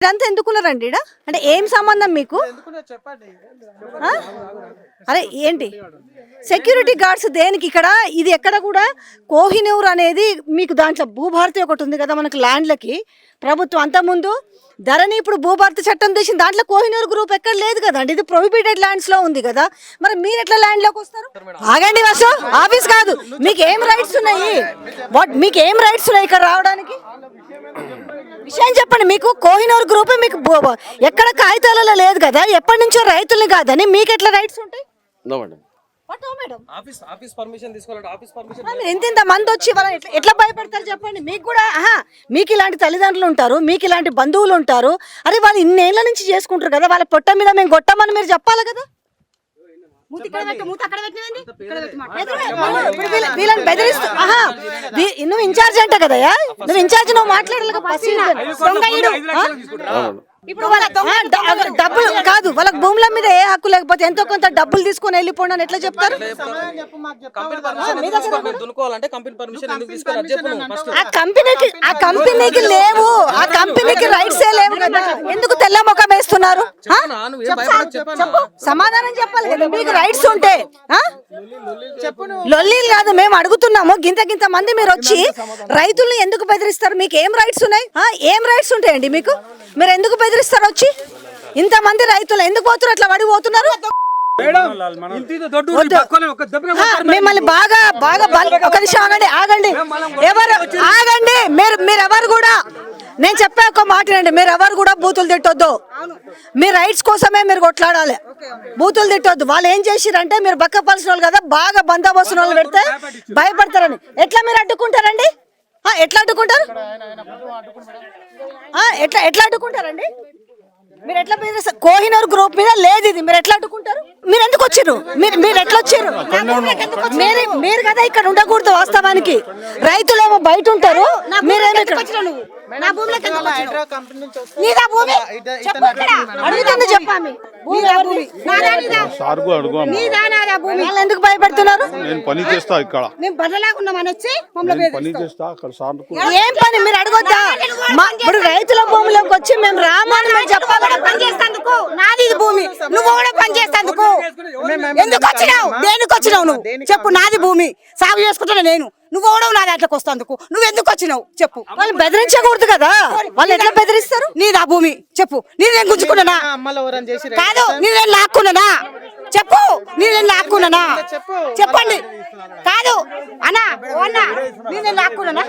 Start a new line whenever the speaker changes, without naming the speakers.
వీళ్ళంతా ఎందుకున్నారండి ఈడ? అంటే ఏం సంబంధం మీకు? అరే ఏంటి సెక్యూరిటీ గార్డ్స్ దేనికి ఇక్కడ? ఇది ఎక్కడ కూడా కోహినూర్ అనేది మీకు దాంట్లో భూభారతి ఒకటి ఉంది కదా మనకు ల్యాండ్లకి ప్రభుత్వం అంతకుముందు ధరణి ఇప్పుడు భూభారతి చట్టం తీసిన దాంట్లో కోహినూర్ గ్రూప్ ఎక్కడ లేదు కదండి. ఇది ప్రొహిబిటెడ్ ల్యాండ్స్ లో ఉంది కదా. మరి మీరు ఎట్లా ల్యాండ్ లోకి వస్తారు? ఆగండి వాసు, ఆఫీస్ కాదు. మీకు ఏం రైట్స్ ఉన్నాయి? మీకు ఏం రైట్స్ ఉన్నాయి ఇక్కడ రావడానికి? విషయం చెప్పండి. మీకు కోహినూర్ గ్రూప్ మీకు ఎక్కడ కాగితాలలో లేదు కదా, ఎప్పటి నుంచో రైతులు కాదని మీకు ఎట్లా రైట్స్ ఉంటాయి? ఎంత మంది వచ్చి ఎట్లా భయపెడతారు చెప్పండి? మీకు కూడా మీకు ఇలాంటి తల్లిదండ్రులు ఉంటారు, మీకు ఇలాంటి బంధువులు ఉంటారు. అరే వాళ్ళు ఇన్నేళ్ల నుంచి చేసుకుంటారు కదా, వాళ్ళ పొట్ట మీద మేము కొట్టామని మీరు చెప్పాలి కదా. వీళ్ళని బెదిరిస్తూ నువ్వు ఇన్ఛార్జ్ అంట కదయా, నువ్వు ఇన్ఛార్జ్, నువ్వు మాట్లాడాలి. ఇప్పుడు డబ్బులు కాదు, వాళ్ళకి భూముల మీద ఏ హక్కు లేకపోతే ఎంతో కొంత డబ్బులు తీసుకొని వెళ్ళిపోండి అని ఎట్లా చెప్తారు? ఆ కంపెనీకి లేవు, ఆ కంపెనీకి రైట్స్ ఏ లేవు కదా. ఎందుకు తెల్ల ముఖం వేస్తున్నారు? సమాధానం చెప్పాలి కదా. మీకు రైట్స్ ఉంటే లొల్లీలు కాదు, మేము అడుగుతున్నాము. గింత మంది మీరు వచ్చి రైతుల్ని ఎందుకు బెదిరిస్తారు? మీకు ఏం రైట్స్ ఉన్నాయి? ఏం రైట్స్ ఉంటాయండి మీకు? మీరు ఎందుకు బెదిరిస్తారు? వచ్చి ఇంతమంది రైతులు ఎందుకు పోతున్నారు? అట్లా పడిపోతున్నారు. మిమ్మల్ని బాగా ఒక నిమిషం ఆగండి. మీరెవరు కూడా, నేను చెప్పే ఒక మాట అండి, మీరెవరు కూడా బూతులు తిట్టొద్దు. మీ రైట్స్ కోసమే మీరు కొట్లాడాలి, బూతులు తిట్టొద్దు. వాళ్ళు ఏం చేసిరంటే మీరు బక్కపలిసిన వాళ్ళు కదా, బాగా బందోబస్తు వాళ్ళు పెడితే భయపడతారని. ఎట్లా మీరు అడ్డుకుంటారండి? ఎట్లా అడ్డుకుంటారు? ఎట్లా అడ్డుకుంటారండి? మీరు ఎట్లా కోహినూర్ గ్రూప్ మీద లేదు ఇది, మీరు ఎట్లా అడ్డుకుంటారు? మీరు ఎందుకు వచ్చారు? మీరు ఎట్లా వచ్చారు? మీరు కదా ఇక్కడ ఉండకూడదు. వాస్తవానికి రైతులేమో బయట ఉంటారు, మీరేమో ఎందుకు భయపెడుతున్నారు? ఏం పని మీరు అడగొద్దా? ఇప్పుడు రైతుల భూమిలోకి వచ్చి మేము రామని మేము చెప్పాలి. నాది భూమి, నువ్వు కూడా పని చేస్తందుకు ఎందుకు వచ్చినావు? దేనికి వచ్చినావు నువ్వు చెప్పు? నాది భూమి, సాగు చేసుకుంటున్నా నేను, నువ్వు కూడా నా దాంట్లోకి వస్తాందుకు నువ్వు ఎందుకు వచ్చినావు చెప్పు? వాళ్ళు బెదిరించకూడదు కదా. వాళ్ళు ఎట్లా బెదిరిస్తారు? నీదా భూమి చెప్పు. నేను గుంజుకున్నానా? కాదు, నేను లాక్కున్నానా? చెప్పు. నేను లాక్కున్నానా? చెప్పండి. కాదు అన్నా, నేను లాక్కున్నానా?